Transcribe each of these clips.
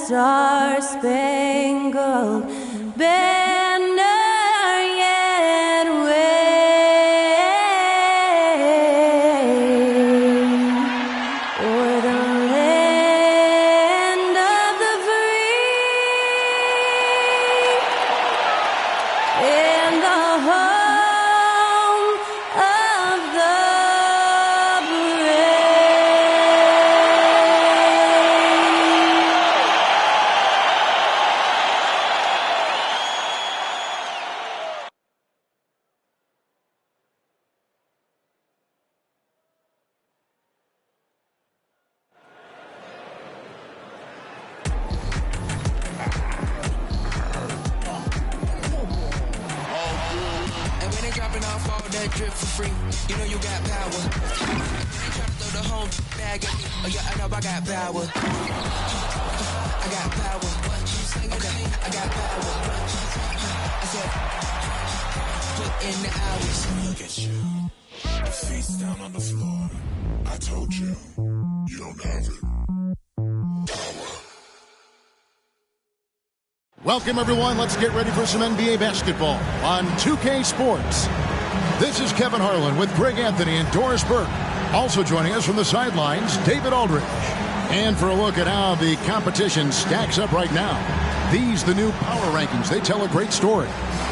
star-spangled banner yet wave o'er the land of the free and the home of the And when they dropping off all that drip for free, you know you got power. They try to throw the whole bag at me. Oh yeah, I know I got power. I got power. Okay, I got power. I said, put in the hours. Look at you. Your feet's down on the floor. I told you, you don't have it. Welcome, everyone. Let's get ready for some NBA basketball on 2K Sports. This is Kevin Harlan with Greg Anthony and Doris Burke. Also joining us from the sidelines, David Aldridge. And for a look at how the competition stacks up right now, these the new power rankings. They tell a great story.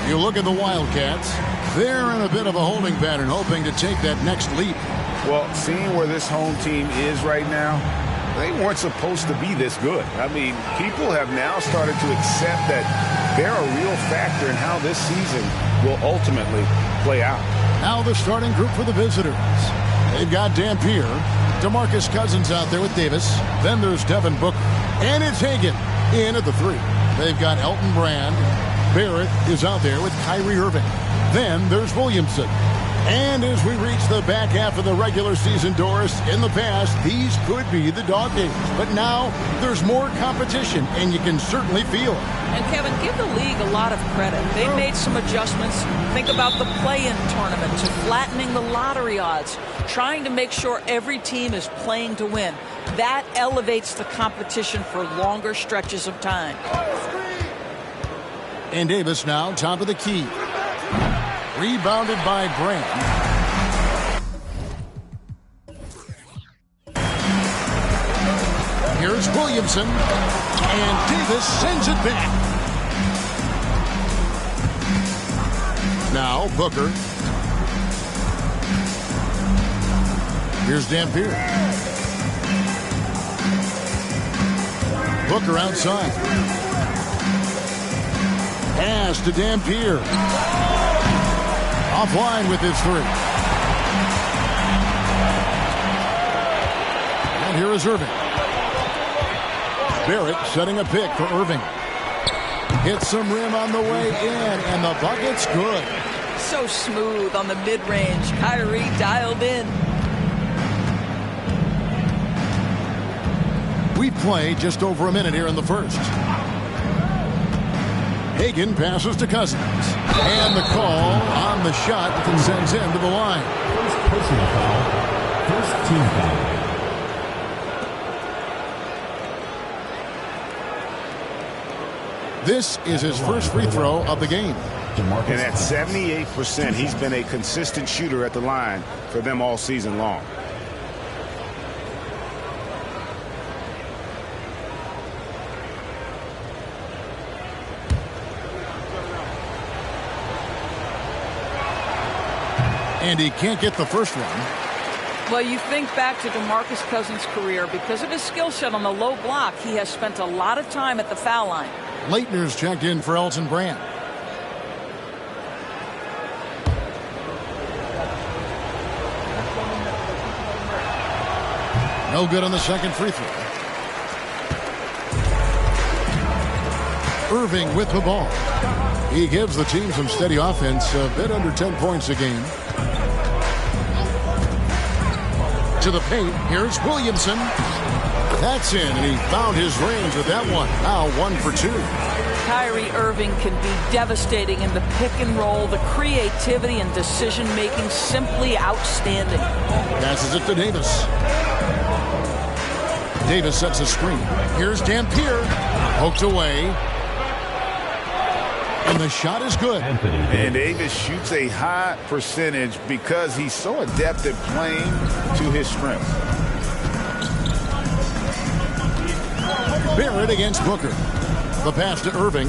You look at the Wildcats, they're in a bit of a holding pattern, hoping to take that next leap. Well, seeing where this home team is right now, they weren't supposed to be this good. I mean, people have now started to accept that they're a real factor in how this season will ultimately play out. Now the starting group for the visitors. They've got Dampier, DeMarcus Cousins out there with Davis. Then there's Devin Booker. And it's Hagan in at the 3. They've got Elton Brand. Barrett is out there with Kyrie Irving. Then there's Williamson. And as we reach the back half of the regular season, Doris, in the past, these could be the dog days. But now there's more competition, and you can certainly feel it. And, Kevin, give the league a lot of credit. They've made some adjustments. Think about the play-in tournament, to flattening the lottery odds, trying to make sure every team is playing to win. That elevates the competition for longer stretches of time. And Davis now top of the key. Rebounded by Brand. Here's Williamson. And Davis sends it back. Now Booker. Here's Dampier. Booker outside. Pass to Dampier. Offline with his 3. And here is Irving. Barrett setting a pick for Irving. Hits some rim on the way in, and the bucket's good. So smooth on the mid-range. Kyrie dialed in. We play just over a minute here in the first. Hagan passes to Cousins. And the call on the shot that sends him to the line. First personal foul. First team foul. This is his first free throw of the game. And at 78%, he's been a consistent shooter at the line for them all season long. And he can't get the first one. Well, you think back to DeMarcus Cousins' career. Because of his skill set on the low block, he has spent a lot of time at the foul line. Leitner's checked in for Elton Brand. No good on the second free throw. Irving with the ball. He gives the team some steady offense, a bit under 10 points a game. To the paint, here's Williamson. That's in, and he found his range with that one. Now 1 for 2. Kyrie Irving can be devastating in the pick and roll. The creativity and decision-making simply outstanding. Passes it to Davis. Davis sets a screen. Here's Dampier. Poked away. And the shot is good. And Davis shoots a high percentage because he's so adept at playing to his strengths. Barrett against Booker. The pass to Irving.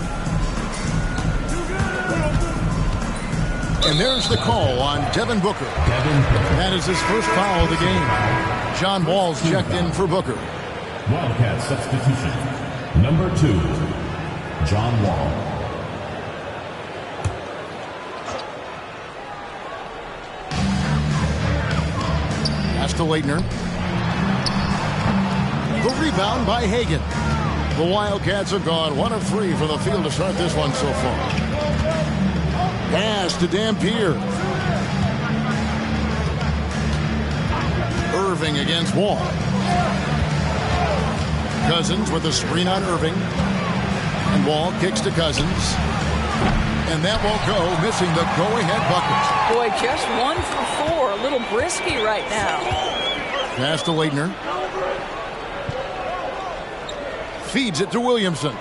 And there's the call on Devin Booker. That is his first foul of the game. John Wall's checked in for Booker. Wildcat substitution. Number 2, John Wall. Pass to Leitner. The rebound by Hagan. The Wildcats have gone 1 of 3 from the field to start this one so far. Pass to Dampier. Irving against Wall. Cousins with a screen on Irving. And Wall kicks to Cousins. And that won't go, missing the go-ahead bucket. Boy, just 1 for 4. A little brisky right now. Pass to Leitner. Feeds it to Williamson.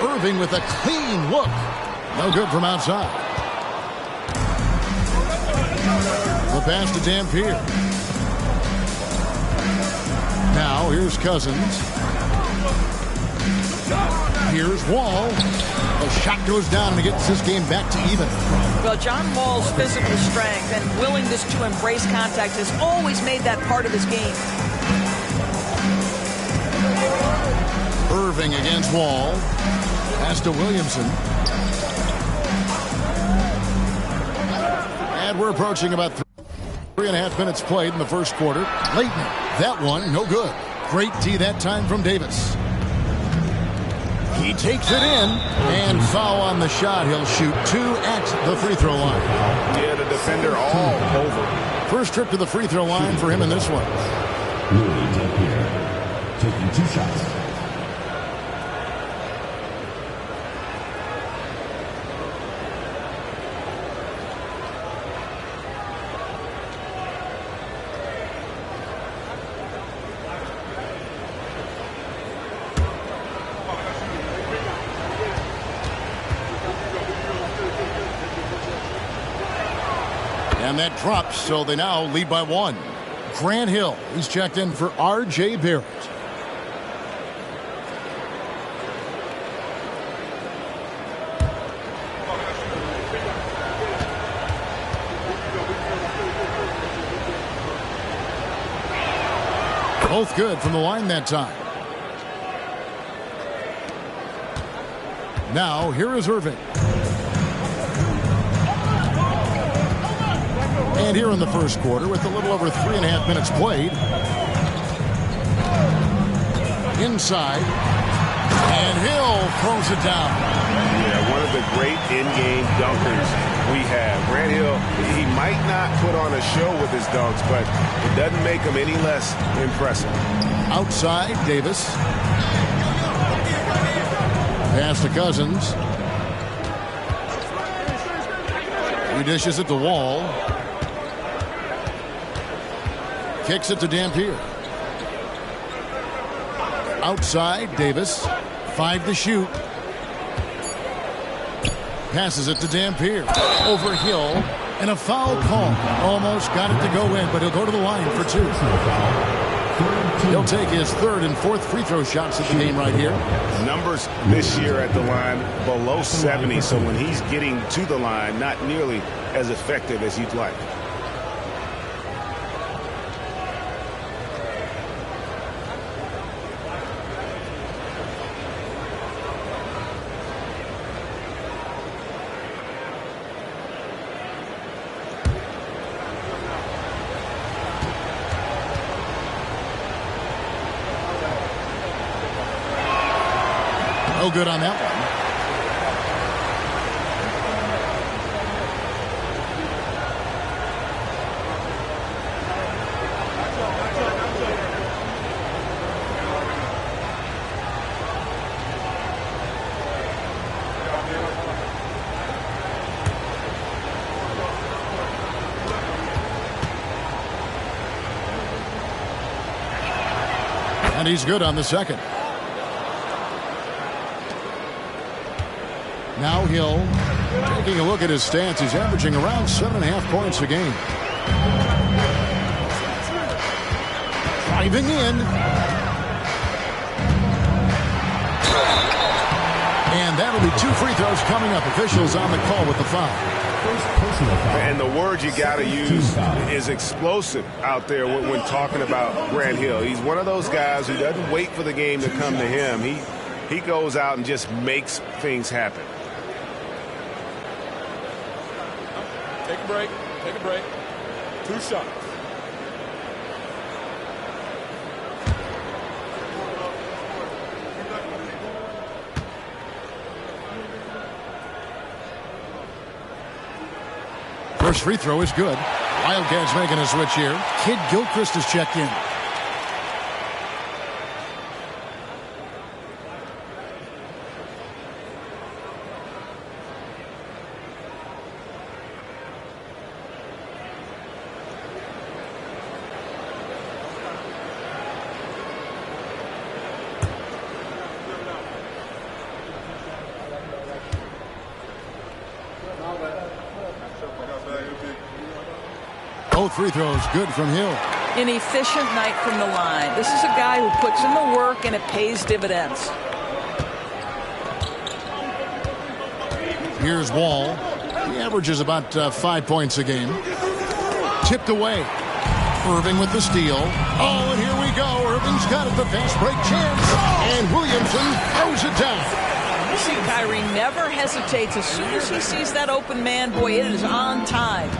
Irving with a clean look. No good from outside. The pass to Dampier. Now here's Cousins. Here's Wall. The shot goes down and it gets this game back to even. Well, John Wall's physical strength and willingness to embrace contact has always made that part of his game. Irving against Wall. Pass to Williamson. And we're approaching about 3.5 minutes played in the first quarter. Leitner, that one, no good. Great D that time from Davis. He takes it in, and foul on the shot. He'll shoot 2 at the free throw line. Yeah, the defender all over. First trip to the free throw line for him in this one. Louis Dampier taking 2 shots. And that drops, so they now lead by 1. Grant Hill, he's checked in for R.J. Barrett. Both good from the line that time. Now, here is Irving. And here in the first quarter, with a little over 3.5 minutes played. Inside. And Hill throws it down. Yeah, one of the great in-game dunkers we have. Grant Hill, he might not put on a show with his dunks, but it doesn't make him any less impressive. Outside, Davis. Pass to Cousins. He dishes it to Wall. Kicks it to Dampier. Outside, Davis. 5 to shoot. Passes it to Dampier. Over Hill. And a foul call. Almost got it to go in, but he'll go to the line for 2. He'll take his 3rd and 4th free throw shots of the game right here. Numbers this year at the line below 70, so when he's getting to the line, not nearly as effective as you'd like. No good on that one. And he's good on the second. Now Hill, taking a look at his stats, he's averaging around 7.5 points a game. Driving in. And that'll be 2 free throws coming up. Officials on the call with the foul. And the word you got to use is explosive out there when talking about Grant Hill. He's one of those guys who doesn't wait for the game to come to him. He goes out and just makes things happen. Take a break. Take a break. 2 shots. First free throw is good. Wildcats making a switch here. Kid Gilchrist has checked in. Both free throws good from Hill. An efficient night from the line. This is a guy who puts in the work and it pays dividends. Here's Wall. He averages about 5 points a game. Tipped away. Irving with the steal. Oh, and here we go. Irving's got it. The fast break chance. And Williamson throws it down. You see, Kyrie never hesitates. As soon as he sees that open man, boy, it is on time.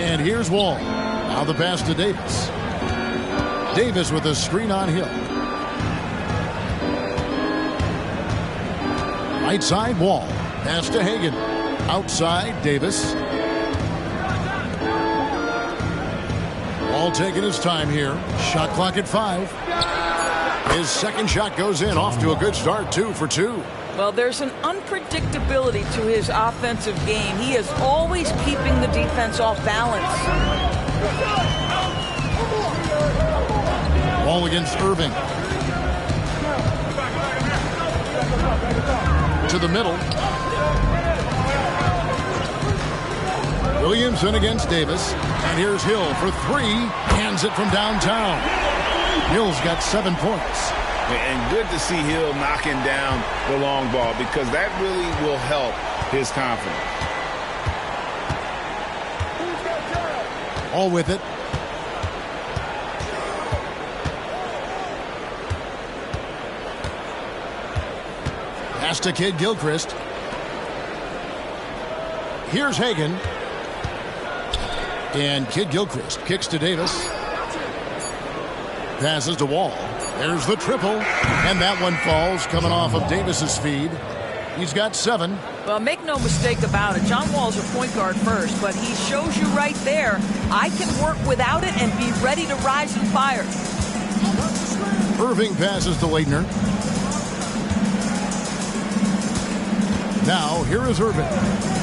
And here's Wall. Now the pass to Davis. Davis with a screen on Hill. Right side, Wall. Pass to Hagan. Outside, Davis. Wall taking his time here. Shot clock at 5. His second shot goes in. Off to a good start, 2 for 2. Well, there's an unpredictability to his offensive game. He is always keeping the defense off balance. Ball against Irving. To the middle. Williamson against Davis. And here's Hill for 3. Hands it from downtown. Hill's got 7 points. And good to see Hill knocking down the long ball because that really will help his confidence. All with it. Pass to Kid Gilchrist. Here's Hagan. And Kid Gilchrist kicks to Davis. Passes to Wall. There's the triple, and that one falls coming off of Davis's feed. He's got 7. Well, make no mistake about it. John Wall's a point guard first, but he shows you right there, I can work without it and be ready to rise and fire. Irving passes to Leitner. Now, here is Irving.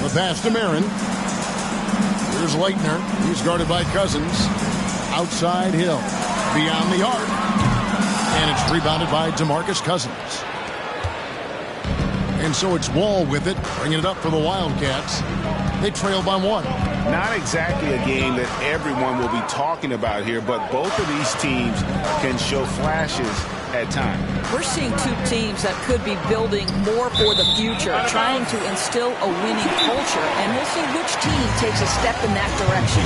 The pass to Marin. Here's Leitner. He's guarded by Cousins. Outside Hill. Beyond the arc. And it's rebounded by DeMarcus Cousins. And so it's Wall with it, bringing it up for the Wildcats. They trail by 1. Not exactly a game that everyone will be talking about here, but both of these teams can show flashes at times. We're seeing 2 teams that could be building more for the future, trying to instill a winning culture, and we'll see which team takes a step in that direction.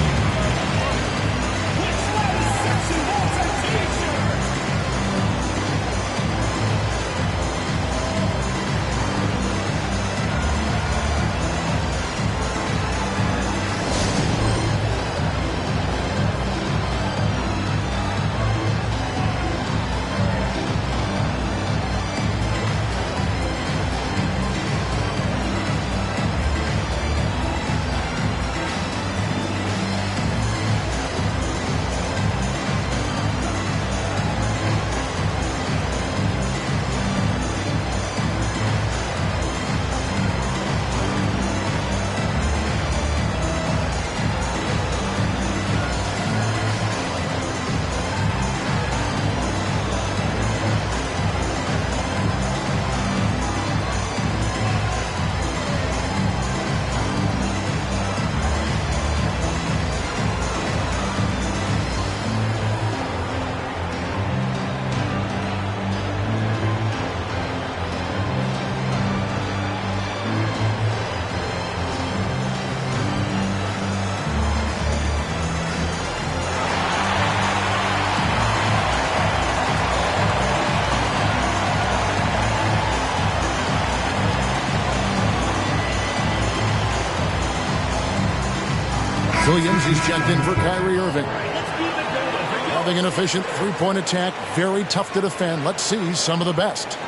Williams is checked in for Kyrie Irving. Having an efficient three-point attack, very tough to defend. Let's see some of the best.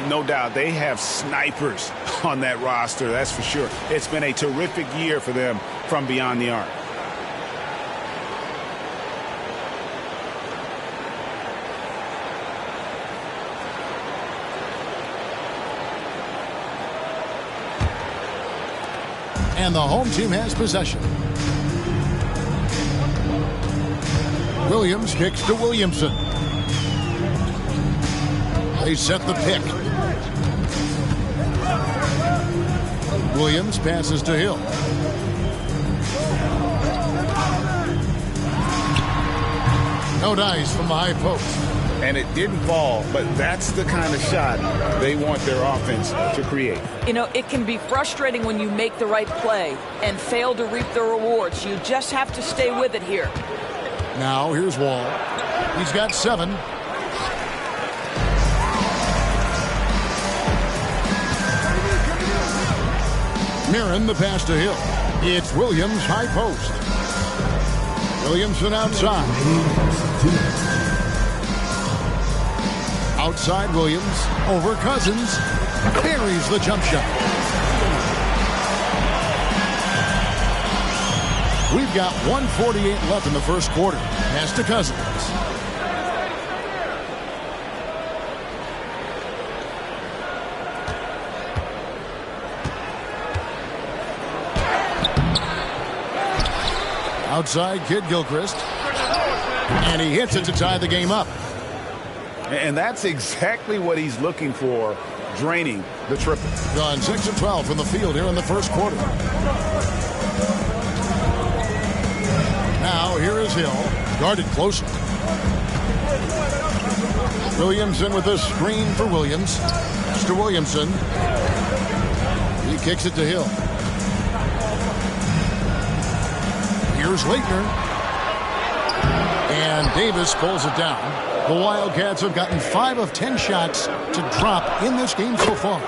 No doubt, they have snipers on that roster, that's for sure. It's been a terrific year for them from beyond the arc. And the home team has possession. Williams kicks to Williamson. They set the pick. Williams passes to Hill. No dice from the high post. And it didn't fall, but that's the kind of shot they want their offense to create. You know, it can be frustrating when you make the right play and fail to reap the rewards. You just have to stay with it here. Now here's Wall. He's got 7. Mirren the pass to Hill. It's Williams high post. Williamson outside. Outside Williams over Cousins. Buries the jump shot. We've got 1:48 left in the first quarter. Pass to Cousins. Outside Kid Gilchrist. And he hits it to tie the game up. And that's exactly what he's looking for, draining the triple. Gone 6 of 12 from the field here in the first quarter. Now here is Hill, guarded closely. Williamson with a screen for Williams. It's to Williamson. He kicks it to Hill. Here's Leitner. And Davis pulls it down. The Wildcats have gotten 5 of 10 shots to drop in this game so far.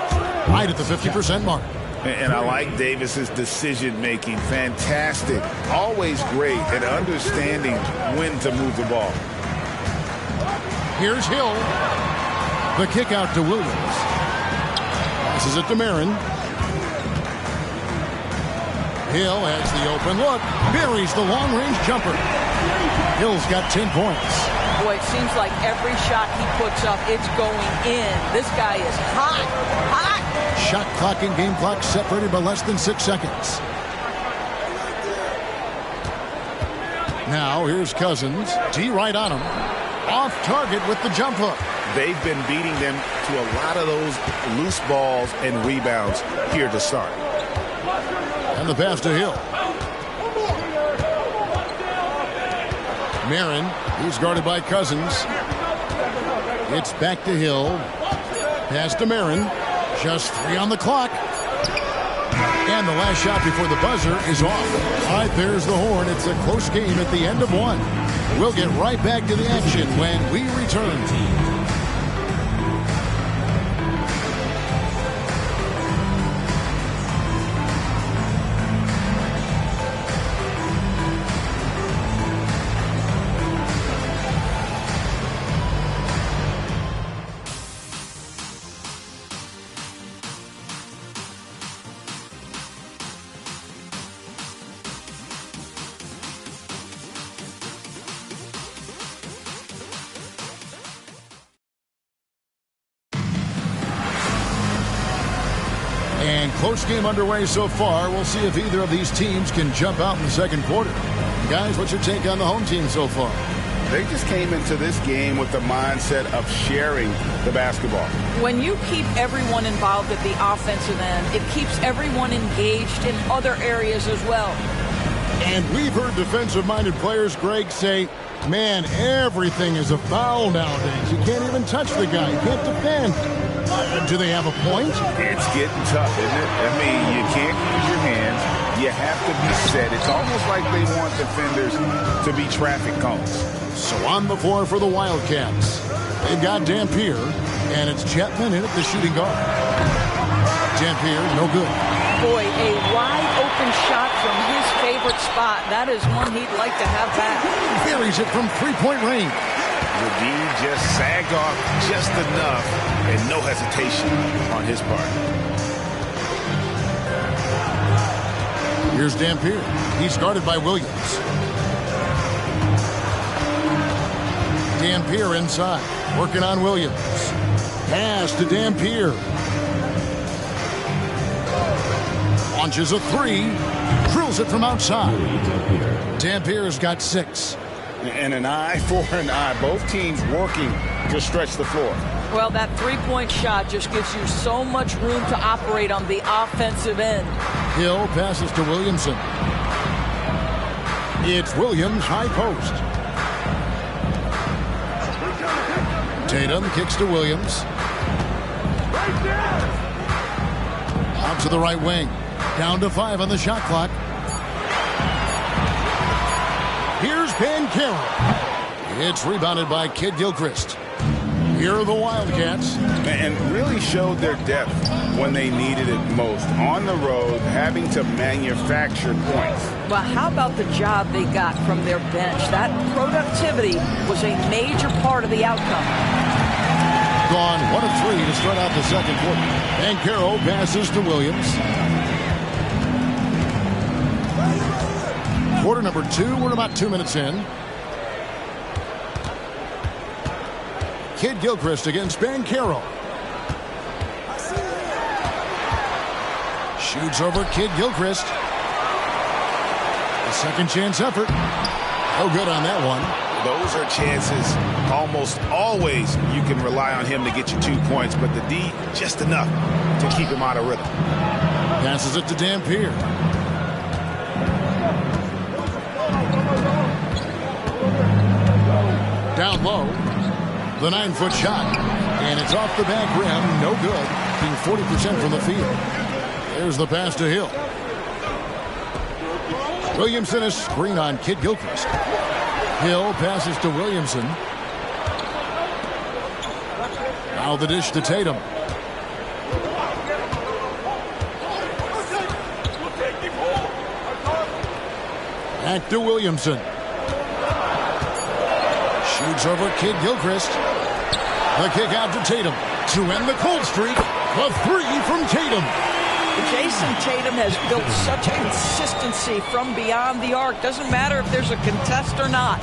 Right at the 50% mark. And I like Davis's decision-making. Fantastic. Always great at understanding when to move the ball. Here's Hill. The kick out to Williams. Passes it to Mirren. Hill has the open look. Buries the long-range jumper. Hill's got 10 points. Boy, it seems like every shot he puts up, it's going in. This guy is hot, hot. Shot clock and game clock separated by less than 6 seconds. Now here's Cousins. D right on him. Off target with the jump hook. They've been beating them to a lot of those loose balls and rebounds here to start. And the pass to Hill. Mirren, he's guarded by Cousins. It's back to Hill. Pass to Mirren. Just 3 on the clock. And the last shot before the buzzer is off. All right, there's the horn. It's a close game at the end of 1. We'll get right back to the action when we return. And close game underway so far. We'll see if either of these teams can jump out in the second quarter. Guys, what's your take on the home team so far? They just came into this game with the mindset of sharing the basketball. When you keep everyone involved at the offensive end, it keeps everyone engaged in other areas as well. And we've heard defensive-minded players, Greg, say, man, everything is a foul nowadays. You can't even touch the guy. You can't defend. Do they have a point? It's getting tough, isn't it? I mean, you can't use your hands. You have to be set. It's almost like they want defenders to be traffic cones. So on the floor for the Wildcats. They've got Dampier, and it's Chapman in at the shooting guard. Dampier, no good. Boy, a wide open shot from his favorite favorite spot. That is one he'd like to have back. Buries it from three-point range. The D just sagged off just enough, and no hesitation on his part. Here's Dampier. He's guarded by Williams. Dampier inside, working on Williams. Pass to Dampier. Launches a three, drills it from outside. Dampier's got 6. And an eye for an eye. Both teams working to stretch the floor. Well, that three-point shot just gives you so much room to operate on the offensive end. Hill passes to Williamson. It's Williams, high post. Tatum kicks to Williams. Out to the right wing. Down to 5 on the shot clock. Here's Banchero. It's rebounded by Kid Gilchrist. Here are the Wildcats. And really showed their depth when they needed it most. On the road, having to manufacture points. Well, how about the job they got from their bench? That productivity was a major part of the outcome. Gone 1 of 3 to start out the second quarter. Banchero passes to Williams. Quarter number 2, we're about 2 minutes in. Kid Gilchrist against Banchero. Shoots over Kid Gilchrist. A second chance effort. No good on that one. Those are chances almost always you can rely on him to get you 2 points, but the D just enough to keep him out of rhythm. Passes it to Dampier. Down low. The 9-foot shot. And it's off the back rim. No good. Being 40% from the field. There's the pass to Hill. Williamson is screen on Kid Gilchrist. Hill passes to Williamson. Now the dish to Tatum. Back to Williamson. Shoots over Kid Gilchrist. The kick out to Tatum to end the cold streak. The 3 from Tatum. Jason Tatum has built such a consistency from beyond the arc. Doesn't matter if there's a contest or not.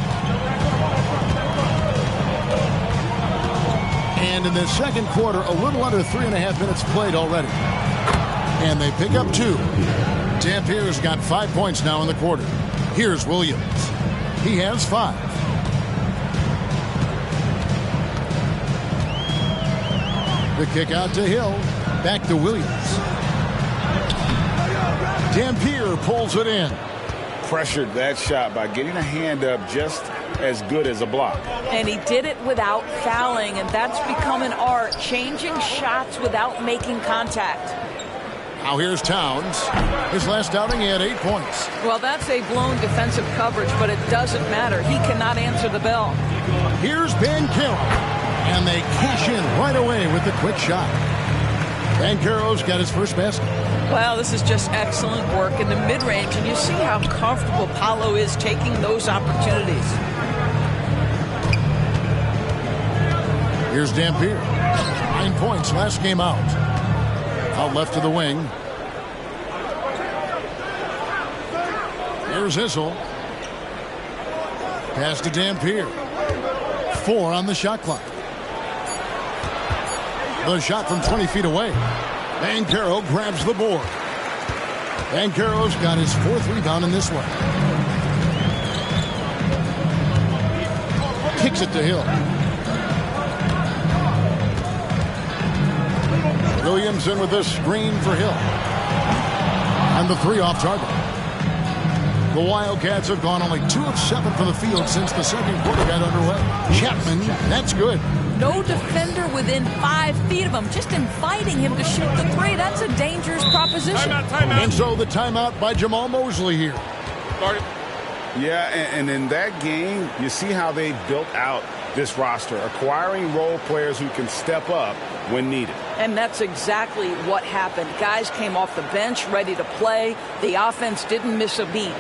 And in the second quarter, a little under 3.5 minutes played already. And they pick up 2. Dampier's got 5 points now in the quarter. Here's Williams. He has 5. The kick out to Hill. Back to Williams. Dampier pulls it in. Pressured that shot by getting a hand up just as good as a block. And he did it without fouling, and that's become an art, changing shots without making contact. Now here's Towns. His last outing, he had 8 points. Well, that's a blown defensive coverage, but it doesn't matter. He cannot answer the bell. Here's Banchero. And they cash in right away with the quick shot. Banchero's got his first basket. Well, this is just excellent work in the mid-range, and you see how comfortable Paolo is taking those opportunities. Here's Dampier. 9 points last game out. Out left to the wing. Here's Issel. Pass to Dampier. 4 on the shot clock. The shot from 20 feet away. Banchero grabs the board. Banchero's got his 4th rebound in this one. Kicks it to Hill. Williamson with the screen for Hill. And the 3 off target. The Wildcats have gone only 2 of 7 from the field since the second quarter got underway. Chapman, that's good. No defender within 5 feet of him, just inviting him to shoot the 3. That's a dangerous proposition. Timeout. And so the timeout by Jamal Mosley here. Started. Yeah, and in that game, you see how they built out this roster, acquiring role players who can step up when needed. And that's exactly what happened. Guys came off the bench ready to play. The offense didn't miss a beat.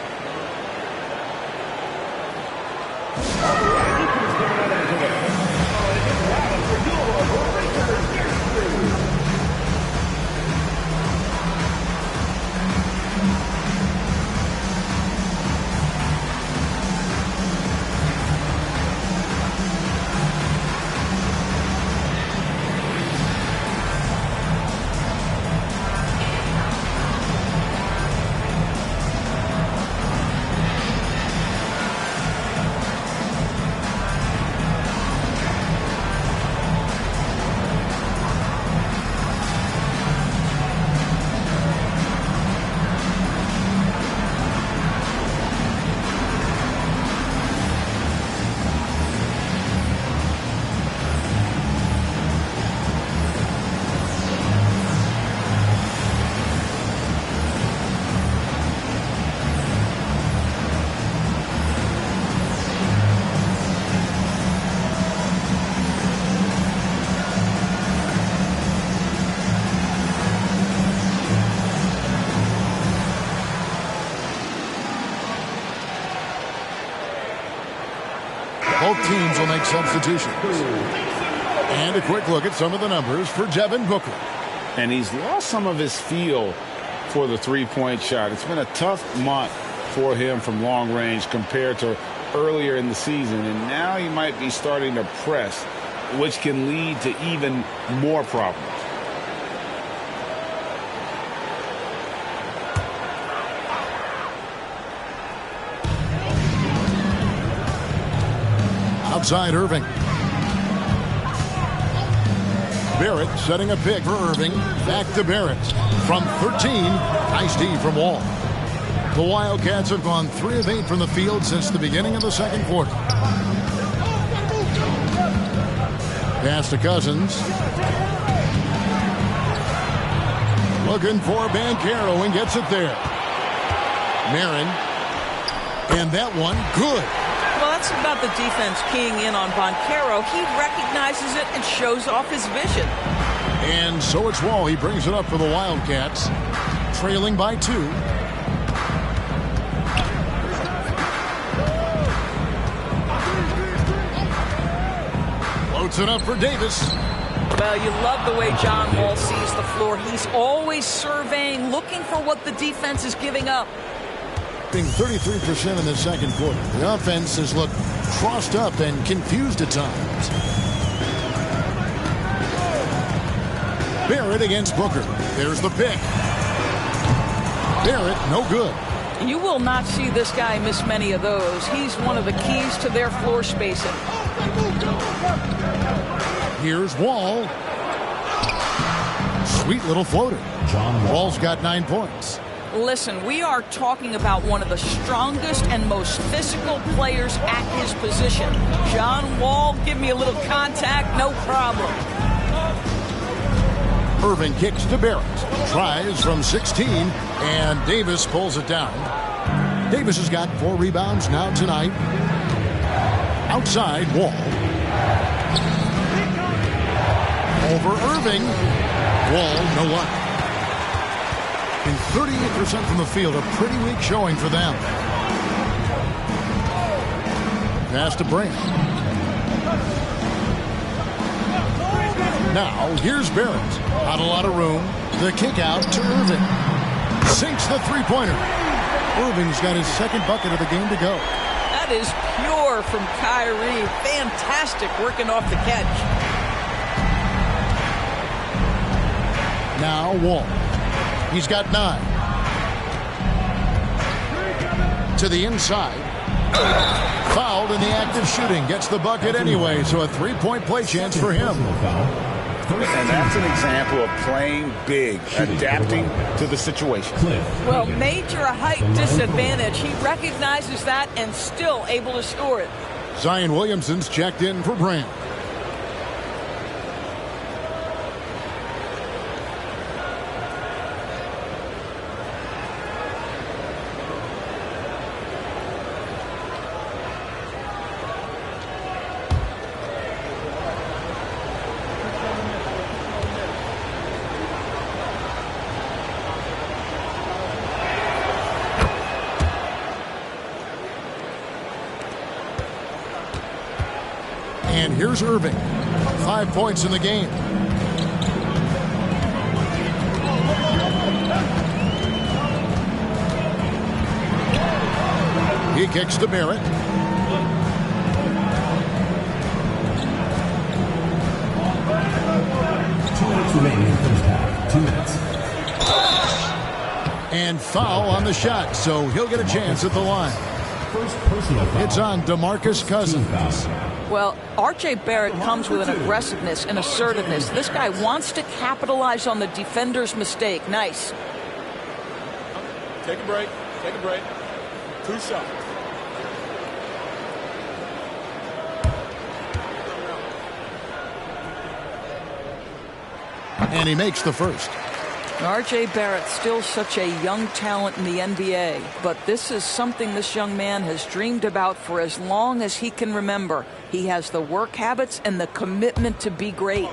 Both teams will make substitutions. And a quick look at some of the numbers for Devin Booker. And he's lost some of his feel for the three-point shot. It's been a tough month for him from long range compared to earlier in the season. And now he might be starting to press, which can lead to even more problems. Outside Irving. Barrett setting a pick for Irving. Back to Barrett. From 13, nice D from Wall. The Wildcats have gone 3 of 8 from the field since the beginning of the second quarter. Pass to Cousins. Looking for Banchero and gets it there. Marin. And that one, good. Well, that's about the defense keying in on Banchero. He recognizes it and shows off his vision. And so it's Wall. He brings it up for the Wildcats. Trailing by 2. Loads it up for Davis. Well, you love the way John Wall sees the floor. He's always surveying, looking for what the defense is giving up. Being 33% in the second quarter. The offense has looked crossed up and confused at times. Barrett against Booker. There's the pick. Barrett, no good. You will not see this guy miss many of those. He's one of the keys to their floor spacing. Here's Wall. Sweet little floater. Wall's got 9 points. Listen, we are talking about one of the strongest and most physical players at his position. John Wall, give me a little contact, no problem. Irving kicks to Barrett. Tries from 16, and Davis pulls it down. Davis has got 4 rebounds now tonight. Outside, Wall. Over Irving. Wall, no luck. In 38% from the field, a pretty weak showing for them. Pass to Brand. Now, here's Barrett. Not a lot of room. The kick out to Irving. Sinks the three-pointer. Irving's got his second bucket of the game to go. That is pure from Kyrie. Fantastic working off the catch. Now, Wall. He's got 9. To the inside. Fouled in the act of shooting. Gets the bucket anyway, so a 3-point play chance for him. And that's an example of playing big, adapting to the situation. Well, major height disadvantage. He recognizes that and still able to score it. Zion Williamson's checked in for Brand. And here's Irving. 5 points in the game. He kicks to Barrett. And foul on the shot, so he'll get a chance at the line. It's on DeMarcus Cousins. Well, R.J. Barrett comes with an aggressiveness and assertiveness. This guy wants to capitalize on the defender's mistake. Nice. Take a break. Take a break. 2 shots. And he makes the first. R.J. Barrett, still such a young talent in the NBA, but this is something this young man has dreamed about for as long as he can remember. He has the work habits and the commitment to be great.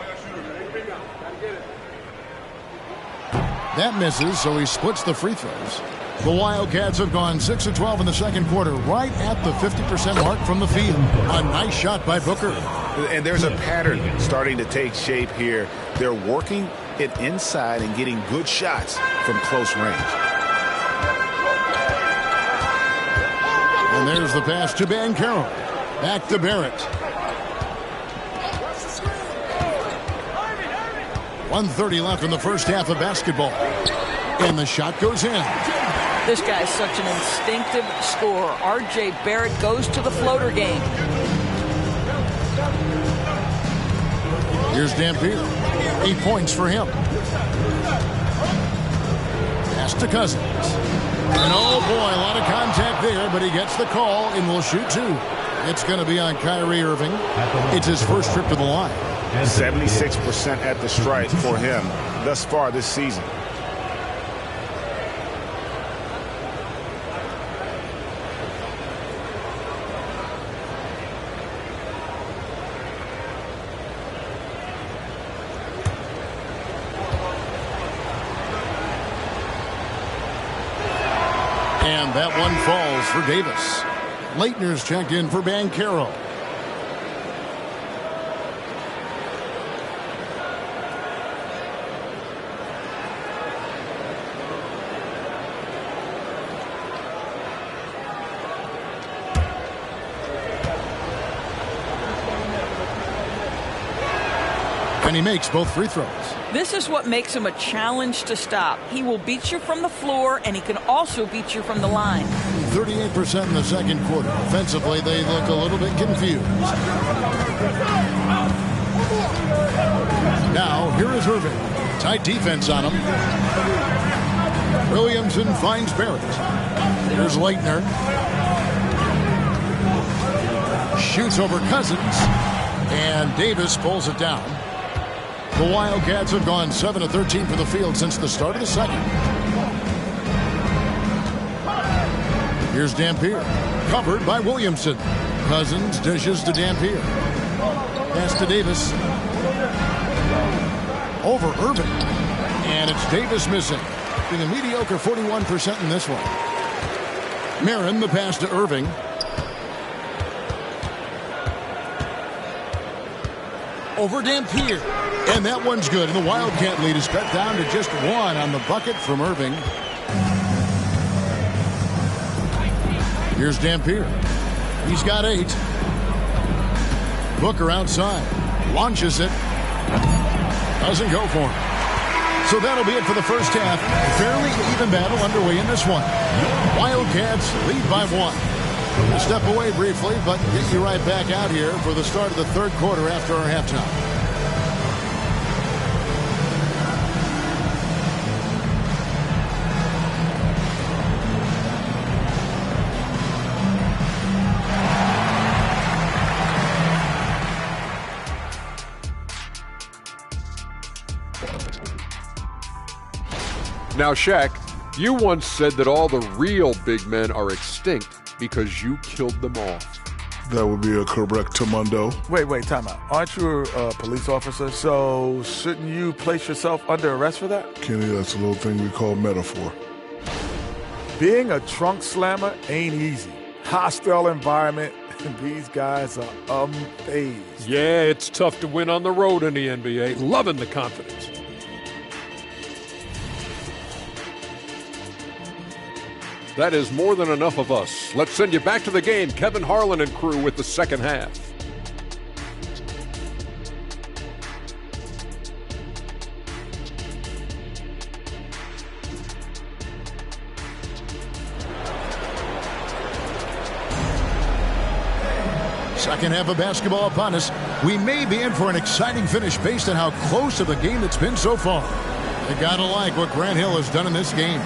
That misses, so he splits the free throws. The Wildcats have gone 6 of 12 in the second quarter, right at the 50% mark from the field. A nice shot by Booker. And there's a pattern starting to take shape here. They're working it inside and getting good shots from close range. And there's the pass to Banchero. Back to Barrett. 1:30 left in the first half of basketball. And the shot goes in. This guy's such an instinctive scorer. R.J. Barrett goes to the floater game. Here's Dampier. 8 points for him. Pass to Cousins. And oh boy, a lot of contact there, but he gets the call and will shoot two. It's going to be on Kyrie Irving. It's his first trip to the line. 76% at the stripe for him thus far this season. And that one falls for Davis. Leitner's checked in for Banchero. And he makes both free throws. This is what makes him a challenge to stop. He will beat you from the floor, and he can also beat you from the line. 38% in the second quarter. Offensively, they look a little bit confused. Now, here is Irving. Tight defense on him. Williamson finds Barrett. Here's Leitner. Shoots over Cousins. And Davis pulls it down. The Wildcats have gone 7 of 13 from the field since the start of the second. Here's Dampier. Covered by Williamson. Cousins dishes to Dampier. Pass to Davis. Over Irving. And it's Davis missing. Being a mediocre 41% in this one. Marin, the pass to Irving. Over Dampier. And that one's good. And the Wildcat lead is cut down to just one on the bucket from Irving. Here's Dampier. He's got 8. Booker outside. Launches it. Doesn't go for him. So that'll be it for the first half. Fairly even battle underway in this one. Wildcats lead by 1. We'll step away briefly, but get you right back out here for the start of the third quarter after our halftime. Now, Shaq, you once said that all the real big men are extinct because you killed them off. That would be a correctamundo. Wait, time out. Aren't you a police officer? So shouldn't you place yourself under arrest for that? Kenny, that's a little thing we call metaphor. Being a trunk slammer ain't easy. Hostile environment, and these guys are unfazed. Yeah, it's tough to win on the road in the NBA. Loving the confidence. That is more than enough of us. Let's send you back to the game. Kevin Harlan and crew with the second half. Second half of basketball upon us. We may be in for an exciting finish based on how close of a game it's been so far. You gotta like what Grant Hill has done in this game.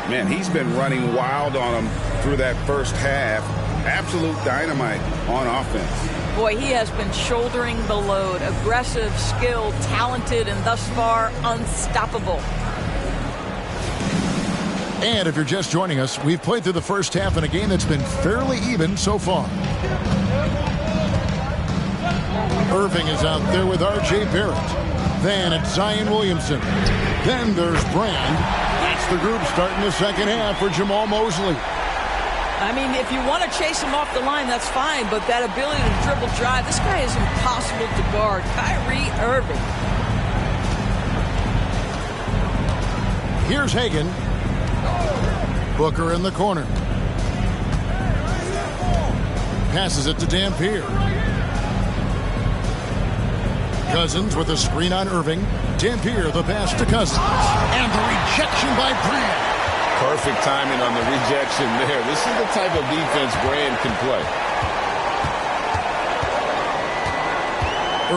Man, he's been running wild on them through that first half. Absolute dynamite on offense. Boy, he has been shouldering the load. Aggressive, skilled, talented, and thus far unstoppable. And if you're just joining us, we've played through the first half in a game that's been fairly even so far. Irving is out there with R.J. Barrett. Then it's Zion Williamson. Then there's Brand. That's the group starting the second half for Jamal Mosley. I mean, if you want to chase him off the line, that's fine, but that ability to dribble drive, this guy is impossible to guard. Kyrie Irving. Here's Hagan. Booker in the corner. Passes it to Dampier. Cousins with a screen on Irving. Dampier the pass to Cousins. And the rejection by Brand. Perfect timing on the rejection there. This is the type of defense Brand can play.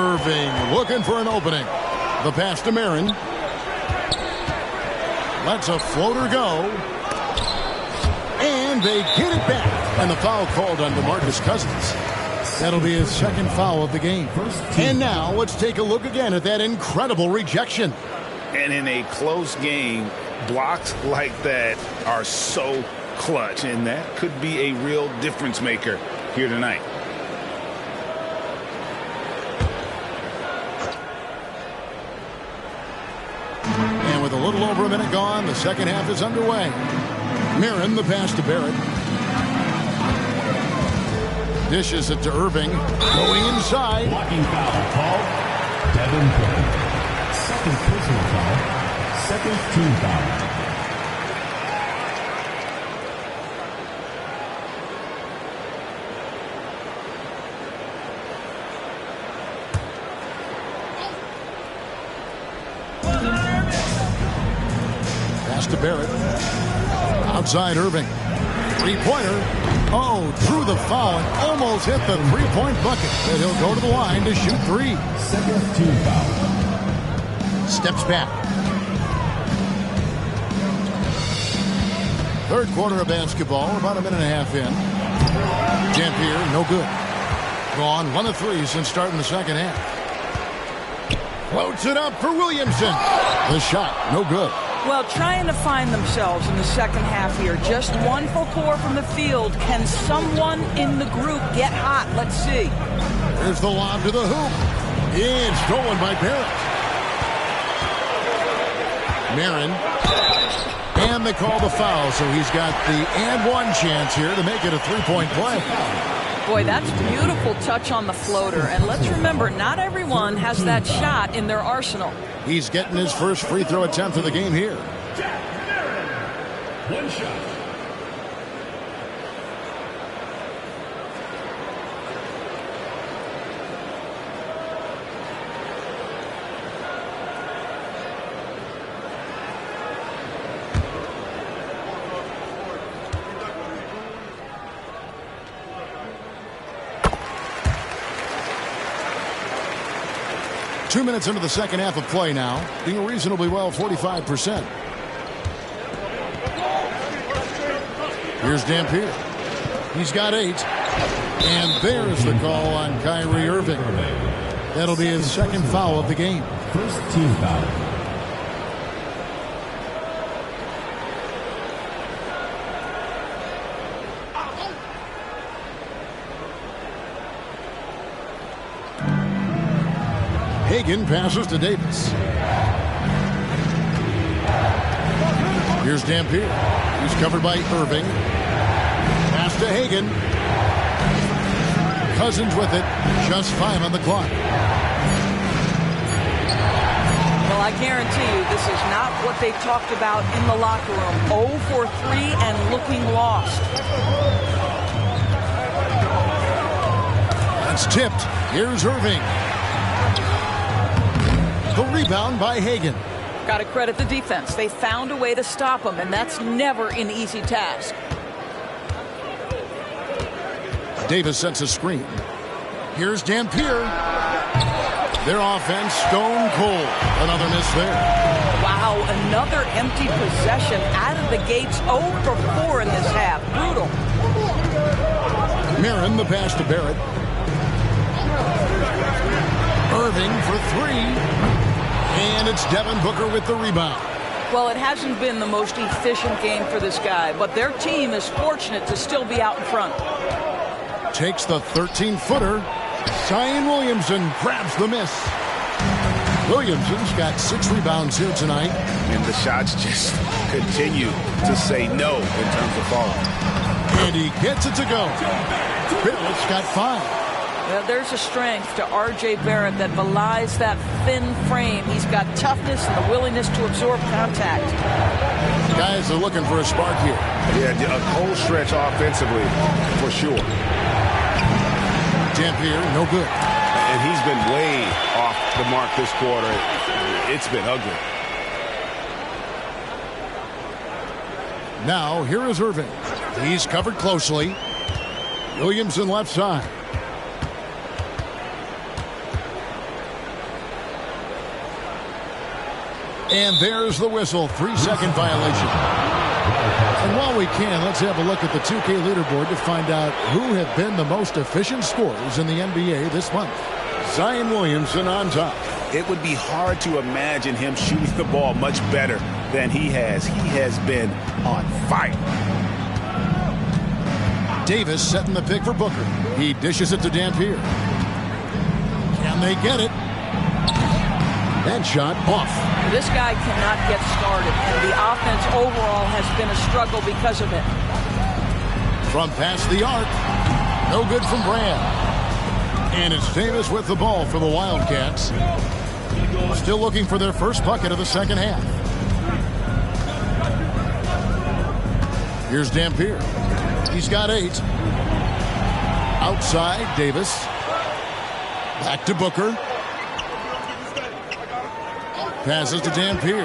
Irving looking for an opening. The pass to Marin. Lets a floater go. And they get it back. And the foul called on DeMarcus Cousins. That'll be his second foul of the game. And now let's take a look again at that incredible rejection. And in a close game, blocks like that are so clutch. And that could be a real difference maker here tonight. And with a little over a minute gone, the second half is underway. Marin the pass to Barrett. Dishes it to Irving. Going inside. Blocking foul called. Devin Booker. Second personal foul. Second team foul. Pass to Barrett. Outside Irving. Three-pointer. Oh, drew the foul and almost hit the three-point bucket. And he'll go to the line to shoot three. Second team foul. Steps back. Third quarter of basketball, about a minute and a half in. Dampier, no good. Gone 1 of 3 since starting the second half. Floats it up for Williamson. The shot, no good. Well, trying to find themselves in the second half here. Just 1 for 4 from the field. Can someone in the group get hot? Let's see. There's the lob to the hoop. It's stolen by Barrett. Marin. And they call the foul, so he's got the and one chance here to make it a three-point play. Boy, that's beautiful touch on the floater. And let's remember, not everyone has that shot in their arsenal. He's getting his first free throw attempt of the game here. One shot. Two minutes into the second half of play now. Doing reasonably well, 45%. Here's Dampier. He's got 8. And there's the call on Kyrie Irving. That'll be his second foul of the game. First team foul. Hagan passes to Davis. Here's Dampier. He's covered by Irving. Pass to Hagan. Cousins with it. Just 5 on the clock. Well, I guarantee you this is not what they talked about in the locker room. 0 for 3 and looking lost. That's tipped. Here's Irving. The rebound by Hagan. Got to credit the defense. They found a way to stop him, and that's never an easy task. Davis sets a screen. Here's Dampier. Their offense stone cold. Another miss there. Wow, another empty possession out of the gates. 0 for 4 in this half. Brutal. Marin the pass to Barrett. Irving for 3. And it's Devin Booker with the rebound. Well, it hasn't been the most efficient game for this guy, but their team is fortunate to still be out in front. Takes the 13-footer. Zion Williamson grabs the miss. Williamson's got 6 rebounds here tonight. And the shots just continue to say no in terms of falling. And he gets it to go. Barrett's got 5. There's a strength to R.J. Barrett that belies that thin frame. He's got toughness and the willingness to absorb contact. Guys are looking for a spark here. Yeah, a cold stretch offensively for sure. Dampier, no good. And he's been way off the mark this quarter. It's been ugly. Now, here is Irving. He's covered closely. Williamson left side. And there's the whistle. 3-second violation. And while we can, let's have a look at the 2K leaderboard to find out who have been the most efficient scorers in the NBA this month. Zion Williamson on top. It would be hard to imagine him shooting the ball much better than he has. He has been on fire. Davis setting the pick for Booker. He dishes it to Dampier. Can they get it? That shot off. This guy cannot get started, and the offense overall has been a struggle because of it. From past the arc. No good from Brand. And it's Davis with the ball for the Wildcats. Still looking for their first bucket of the second half. Here's Dampier. He's got 8. Outside, Davis. Back to Booker. Passes to Dampier.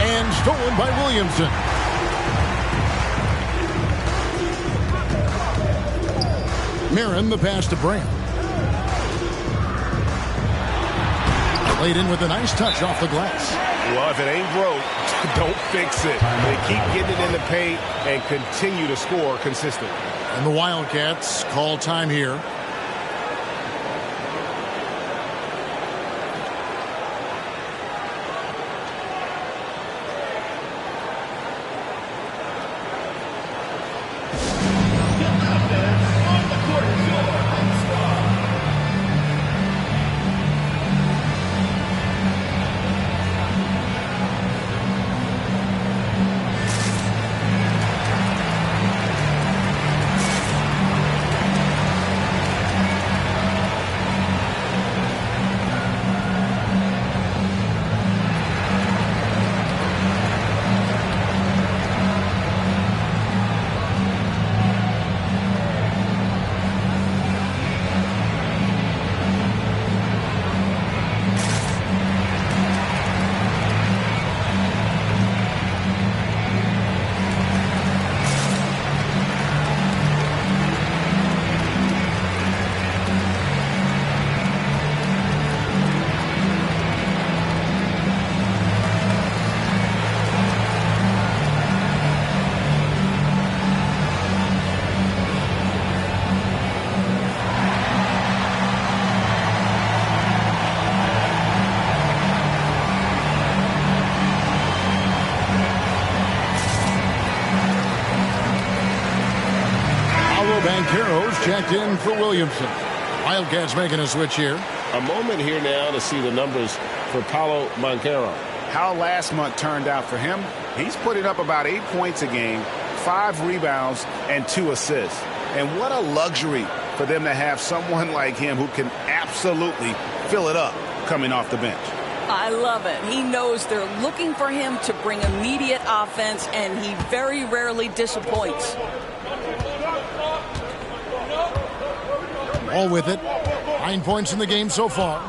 And stolen by Williamson. Mirren the pass to Brand. Laid in with a nice touch off the glass. Well, if it ain't broke, don't fix it. They keep getting it in the paint and continue to score consistently. And the Wildcats call time here. Banchero's checked in for Williamson. Wildcats making a switch here. A moment here now to see the numbers for Paolo Banchero. How last month turned out for him, he's putting up about 8 points a game, 5 rebounds, and 2 assists. And what a luxury for them to have someone like him who can absolutely fill it up coming off the bench. I love it. He knows they're looking for him to bring immediate offense, and he very rarely disappoints. All with it. 9 points in the game so far.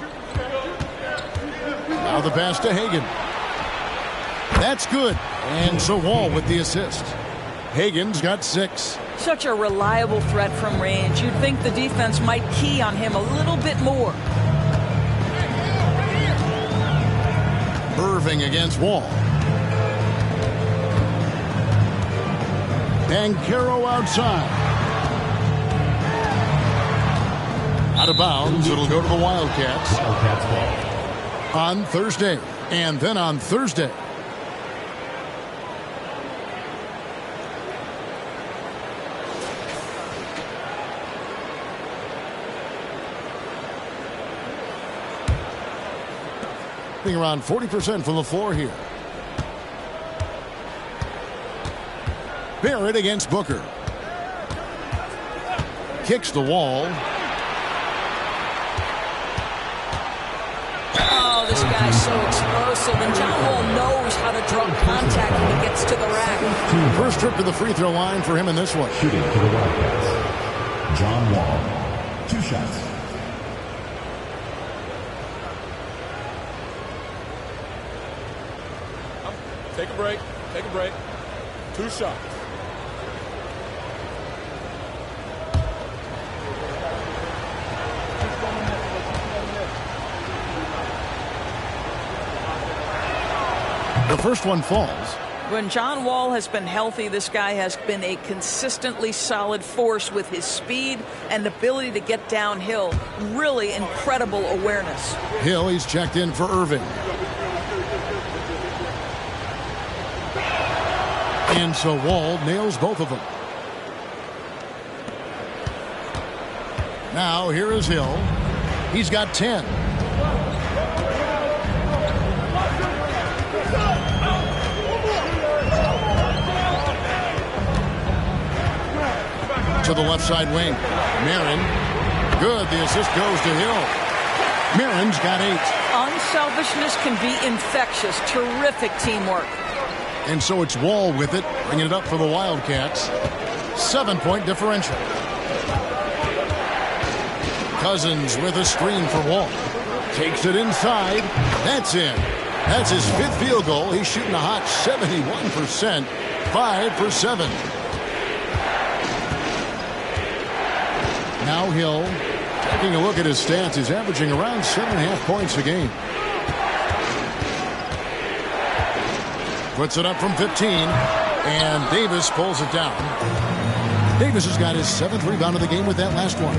Now the pass to Hagan. That's good. And so Wall with the assist. Hagan's got 6. Such a reliable threat from range. You'd think the defense might key on him a little bit more. Irving against Wall. Banchero outside. Out of bounds. It'll go to the Wildcats. On Thursday. And then on Thursday. Being around 40% from the floor here. Barrett against Booker. Kicks the wall. Oh, this guy's so explosive, and John Wall knows how to draw contact when he gets to the rack. First trip to the free throw line for him in this one. Shooting for the Wildcats, John Wall. 2 shots. Take a break. Take a break. 2 shots. The first one falls. When John Wall has been healthy, this guy has been a consistently solid force with his speed and ability to get downhill. Really incredible awareness. Hill, he's checked in for Irving. And so Wall nails both of them. Now here is Hill. He's got 10. To the left side wing. Marin. Good. The assist goes to Hill. Marin's got 8. Unselfishness can be infectious. Terrific teamwork. And so it's Wall with it, bringing it up for the Wildcats. 7-point differential. Cousins with a screen for Wall. Takes it inside. That's in. That's his 5th field goal. He's shooting a hot 71%. 5 for 7. Now Hill, taking a look at his stats, he's averaging around 7.5 points a game. Puts it up from 15, and Davis pulls it down. Davis has got his 7th rebound of the game with that last one.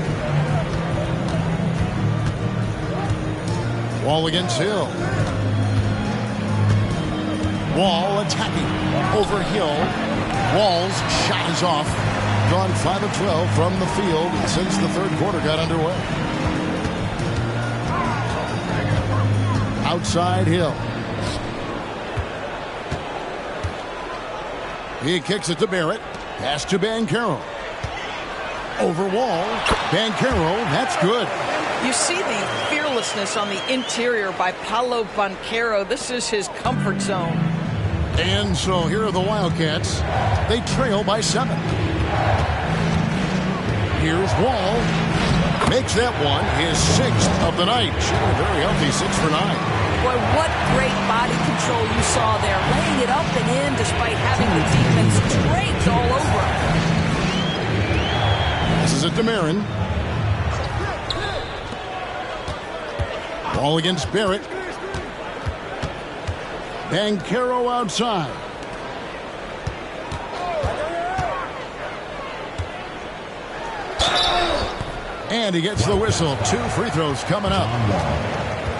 Wall against Hill. Wall attacking over Hill. Wall's shot is off. Gone 5 of 12 from the field since the 3rd quarter got underway. Outside Hill. He kicks it to Barrett. Pass to Banchero. Over Wall. Banchero, that's good. You see the fearlessness on the interior by Paolo Banchero. This is his comfort zone. And so here are the Wildcats. They trail by 7. Here's Wall. Makes that one his 6th of the night. Shooting a very healthy 6 for 9. Boy, what great body control you saw there. Laying it up and in despite having the defense draped all over him. This is it to Marin. Ball against Barrett. Banchero outside. And he gets the whistle. 2 free throws coming up.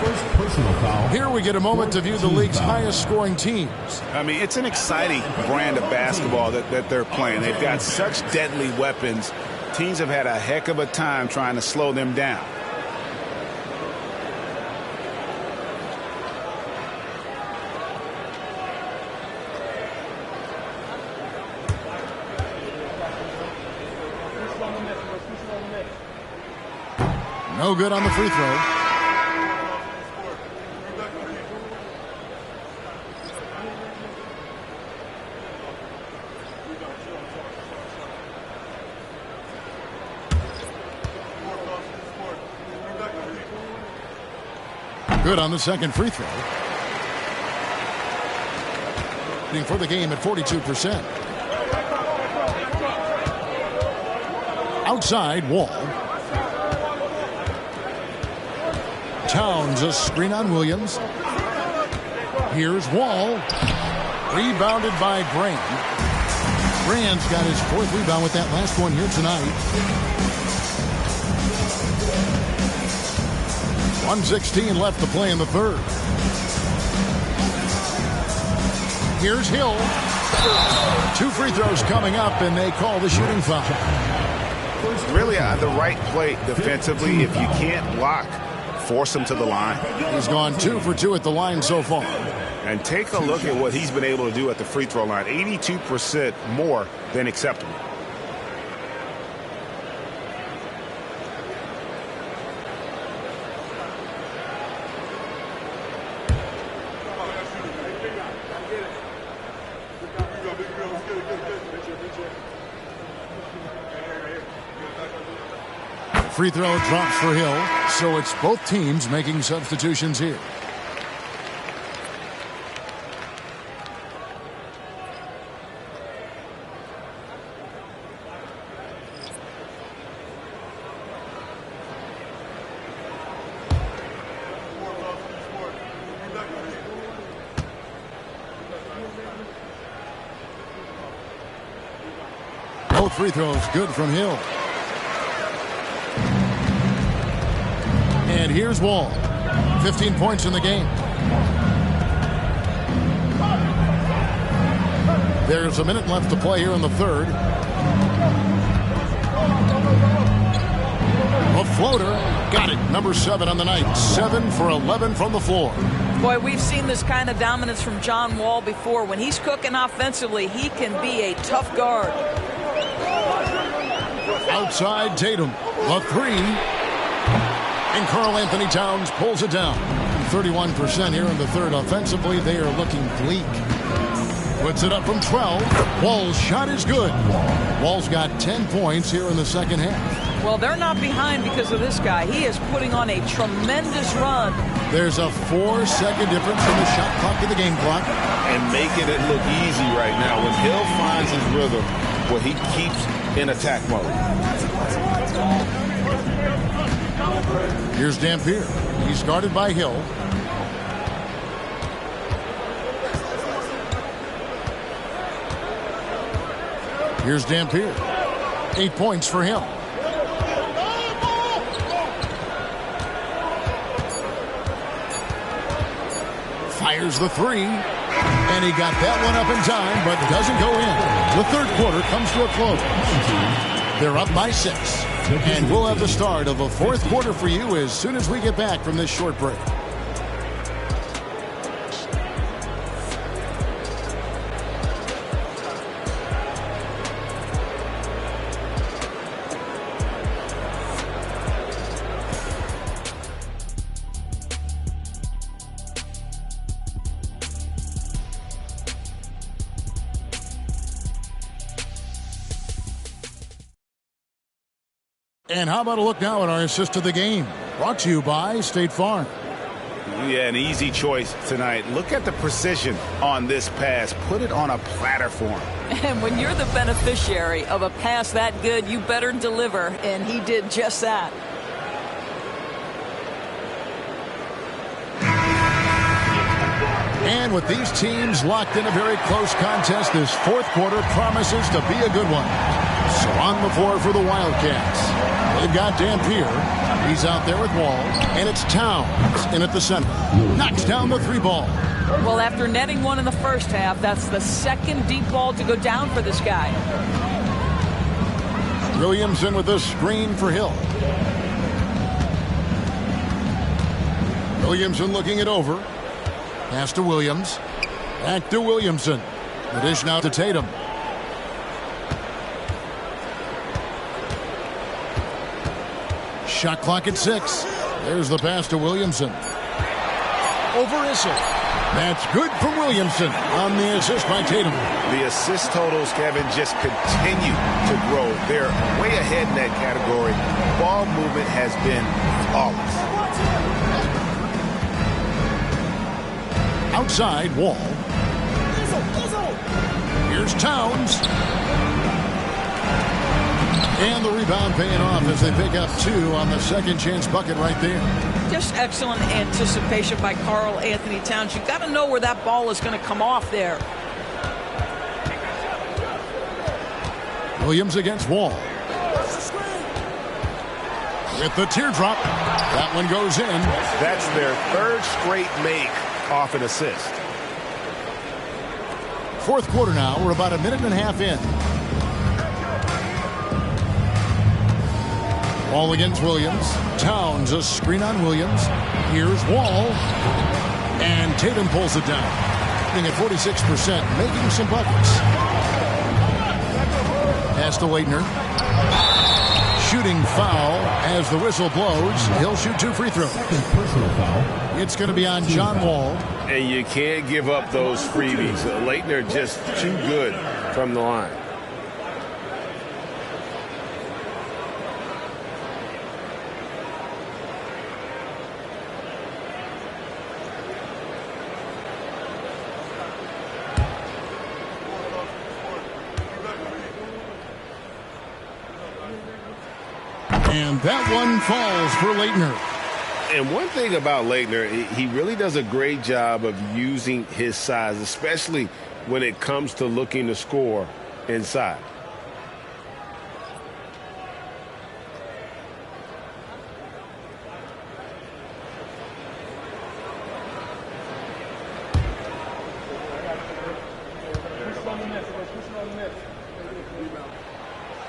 First personal foul. Here we get a moment to view the league's highest scoring teams. I mean, it's an exciting brand of basketball that they're playing. They've got such deadly weapons. Teams have had a heck of a time trying to slow them down. No good on the free throw. Good on the second free throw. For the game at 42%. Outside Wall. Towns a screen on Williams. Here's Wall. Rebounded by Brand. Brand's got his 4th rebound with that last one here tonight. 1:16 left to play in the 3rd. Here's Hill. 2 free throws coming up, and they call the shooting foul. Really the right play defensively. If you can't block force him to the line. He's gone 2 for 2 at the line so far. And take a look at what he's been able to do at the free throw line. 82% more than acceptable. Free throw drops for Hill, so it's both teams making substitutions here. Both free throws good from Hill. And here's Wall. 15 points in the game. There's a minute left to play here in the third. A floater. Got it. Number 7 on the night. 7 for 11 from the floor. Boy, we've seen this kind of dominance from John Wall before. When he's cooking offensively, he can be a tough guard. Outside Tatum. A 3. And Karl Anthony Towns pulls it down. 31% here in the third. Offensively, they are looking bleak. Puts it up from 12. Wall's shot is good. Wall's got 10 points here in the second half. Well, they're not behind because of this guy. He is putting on a tremendous run. There's a 4-second difference in the shot clock to the game clock. And making it look easy right now. When Hill finds his rhythm, well, he keeps in attack mode. Here's Dampier. He's guarded by Hill. Here's Dampier. 8 points for him. Fires the 3. And he got that one up in time, but doesn't go in. The third quarter comes to a close. They're up by 6. And we'll have the start of the fourth quarter for you as soon as we get back from this short break. And how about a look now at our assist to the game? Brought to you by State Farm. Yeah, an easy choice tonight. Look at the precision on this pass. Put it on a platter for him. And when you're the beneficiary of a pass that good, you better deliver. And he did just that. And with these teams locked in a very close contest, this fourth quarter promises to be a good one. So on the floor for the Wildcats. They've got Dampier. He's out there with Wall. And it's Towns in at the center. Knocks down the 3 ball. Well, after netting one in the first half, that's the second deep ball to go down for this guy. Williamson with the screen for Hill. Williamson looking it over. Pass to Williams. Back to Williamson. The dish now to Tatum. Shot clock at 6. There's the pass to Williamson. Over Issel. That's good from Williamson on the assist by Tatum. The assist totals, Kevin, just continue to grow. They're way ahead in that category. Ball movement has been flawless. Outside, Wall. Here's Towns. And the rebound paying off as they pick up 2 on the second chance bucket right there. Just excellent anticipation by Karl Anthony Towns. You've got to know where that ball is going to come off there. Williams against Wall. With the teardrop. That one goes in. That's their third straight make off an assist. Fourth quarter now. We're about a minute and a half in. Ball against Williams. Towns a screen on Williams. Here's Wall. And Tatum pulls it down. Hitting at 46%, making some buckets. Pass to Leitner. Shooting foul as the whistle blows. He'll shoot 2 free throws. Personal foul. It's going to be on John Wall. And you can't give up those freebies. Leitner just too good from the line. And that one falls for Leitner. And one thing about Leitner, he really does a great job of using his size, especially when it comes to looking to score inside.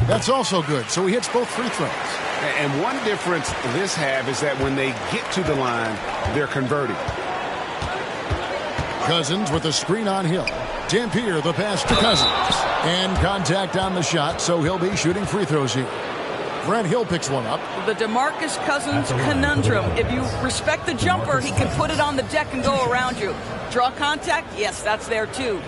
That's also good. So he hits both free throws. And one difference this have is that when they get to the line, they're converting. Cousins with a screen on Hill. Dampier the pass to Cousins. And contact on the shot, so he'll be shooting free throws here. Grant Hill picks one up. The DeMarcus Cousins conundrum. If you respect the jumper, he can put it on the deck and go around you. Draw contact? Yes, that's there too.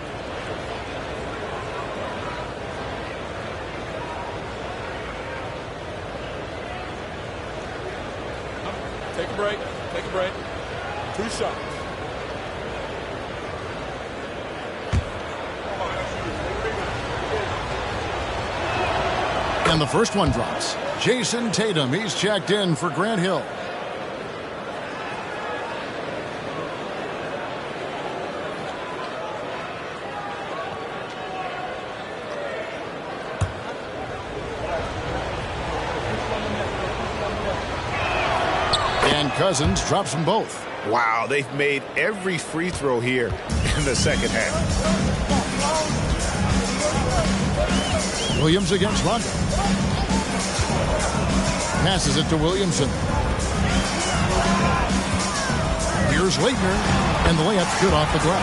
Take a break. Take a break. 2 shots. And the first one drops. Jason Tatum, he's checked in for Grant Hill. And Cousins drops them both. Wow, they've made every free throw here in the second half. Williams against Rondo. Passes it to Williamson. Here's Leitner, and the layup's good off the glass.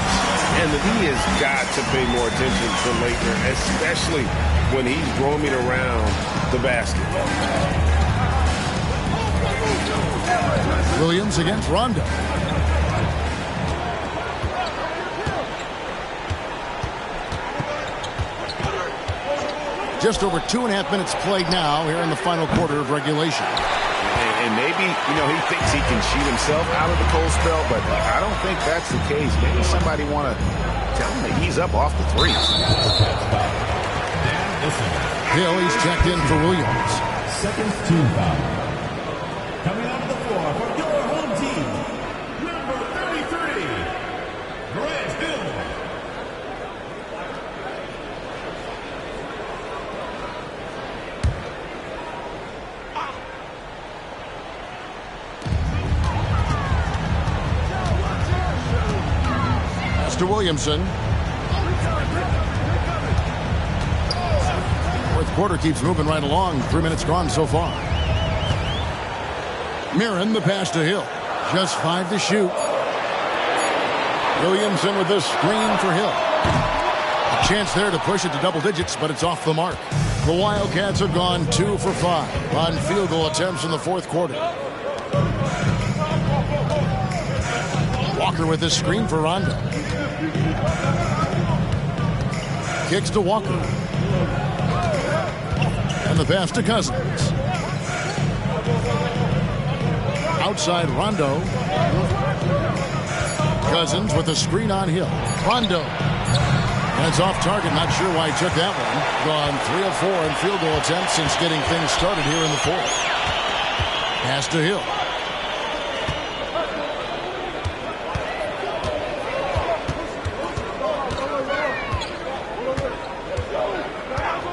And the D has got to pay more attention to Leitner, especially when he's roaming around the basket. Williams against Rondo. Just over 2.5 minutes played now here in the final quarter of regulation. And maybe, he thinks he can shoot himself out of the cold spell, but I don't think that's the case. Maybe somebody want to tell him to ease up off the threes. Hill, he's checked in for Williams. Second team foul. Coming onto the floor for your home team, number 33, Grant Hill. That's to Williamson. Fourth quarter keeps moving right along. 3 minutes gone so far. Mirren, the pass to Hill. Just 5 to shoot. Williamson with this screen for Hill. A chance there to push it to double digits, but it's off the mark. The Wildcats have gone 2 for 5 on field goal attempts in the fourth quarter. Walker with this screen for Rondo. Kicks to Walker. And the pass to Cousins. Outside Rondo. Cousins with a screen on Hill. Rondo. And it's off target. Not sure why he took that one. Gone 3 of 4 in field goal attempts since getting things started here in the fourth. Pass to Hill.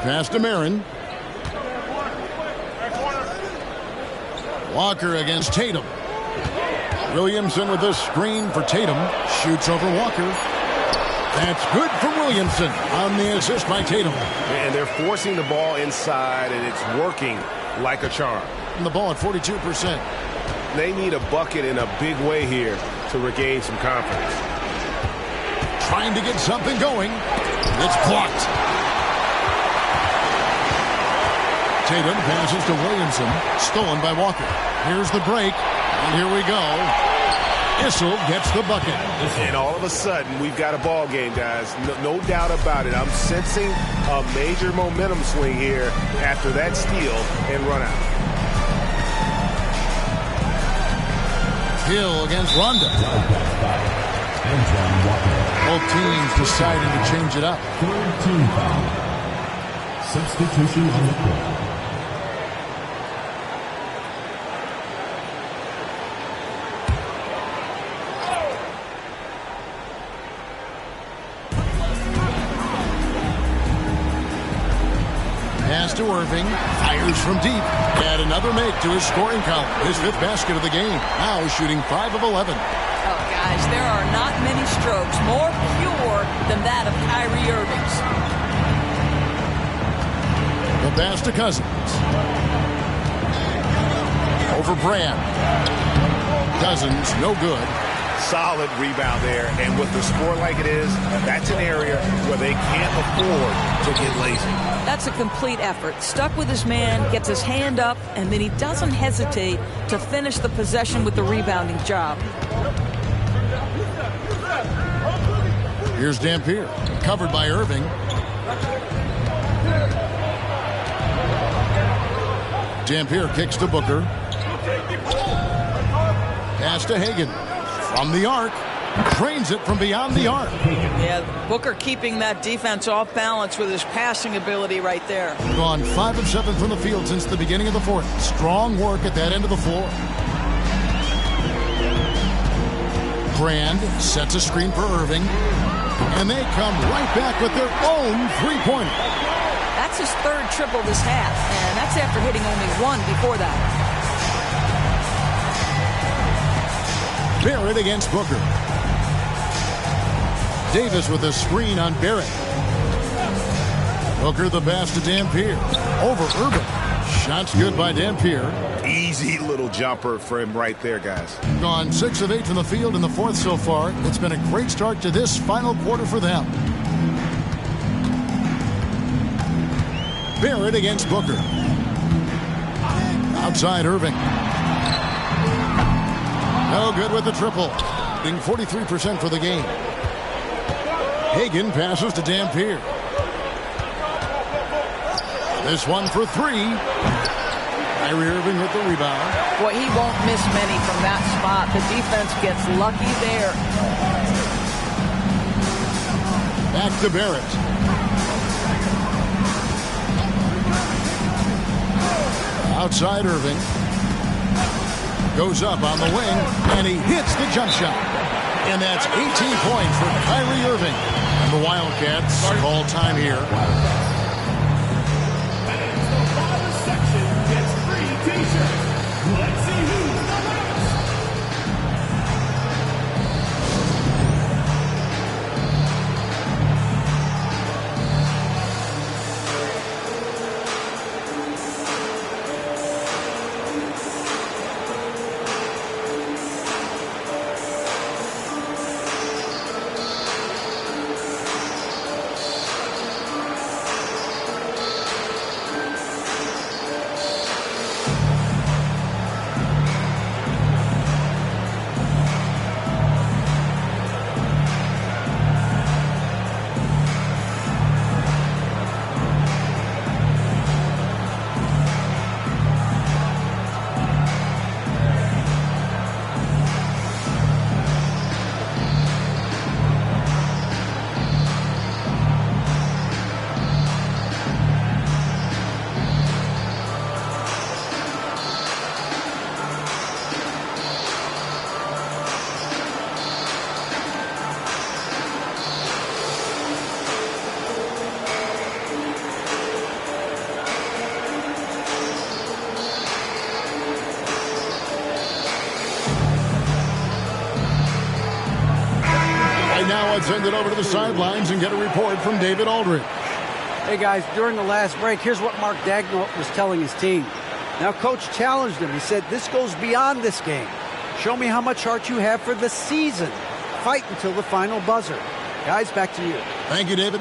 Pass to Mirren. Walker against Tatum. Williamson with this screen for Tatum. Shoots over Walker. That's good for Williamson on the assist by Tatum. And they're forcing the ball inside, and it's working like a charm. And the ball at 42%. They need a bucket in a big way here to regain some confidence. Trying to get something going. It's blocked. Tatum passes to Williamson. Stolen by Walker. Here's the break. And here we go. Issel gets the bucket. And all of a sudden, we've got a ball game, guys. No doubt about it. I'm sensing a major momentum swing here after that steal and run out. Hill against Rondo. Both teams deciding to change it up. Third team foul. Substitution on the court. Pass to Irving. Fires from deep. Add another make to his scoring column. His 5th basket of the game. Now shooting 5 of 11. Oh, guys, there are not many strokes more pure than that of Kyrie Irving's. The pass to Cousins. Over Brand. Cousins, no good. Solid rebound there, and with the score like it is, that's an area where they can't afford to get lazy. That's a complete effort. Stuck with his man, gets his hand up, and then he doesn't hesitate to finish the possession with the rebounding job. Here's Dampier, covered by Irving. Dampier kicks to Booker. Pass to Hagan. From the arc. Trains it from beyond the arc. Yeah, Booker keeping that defense off balance with his passing ability right there. Gone 5 of 7 from the field since the beginning of the 4th. Strong work at that end of the floor. Brand sets a screen for Irving. And they come right back with their own three-pointer. That's his 3rd triple this half, and that's after hitting only 1 before that. Barrett against Booker. Davis with a screen on Barrett. Booker the pass to Dampier. Over Irving. Shots good by Dampier. Easy little jumper for him right there, guys. Gone 6 of 8 from the field in the 4th so far. It's been a great start to this final quarter for them. Barrett against Booker. Outside Irving. No good with the triple. Being 43% for the game. Hagan passes to Dampier. This one for 3. Kyrie Irving with the rebound. Boy, he won't miss many from that spot. The defense gets lucky there. Back to Barrett. Outside Irving. Goes up on the wing, and he hits the jump shot. And that's 18 points for Kyrie Irving. And the Wildcats call time here. Section gets free t-shirts. Let's see who's the best. Now let's send it over to the sidelines and get a report from David Aldridge. Hey guys, during the last break, here's what Mark Dagnall was telling his team. Now, Coach challenged him. He said, this goes beyond this game. Show me how much heart you have for the season. Fight until the final buzzer. Guys, back to you. Thank you, David.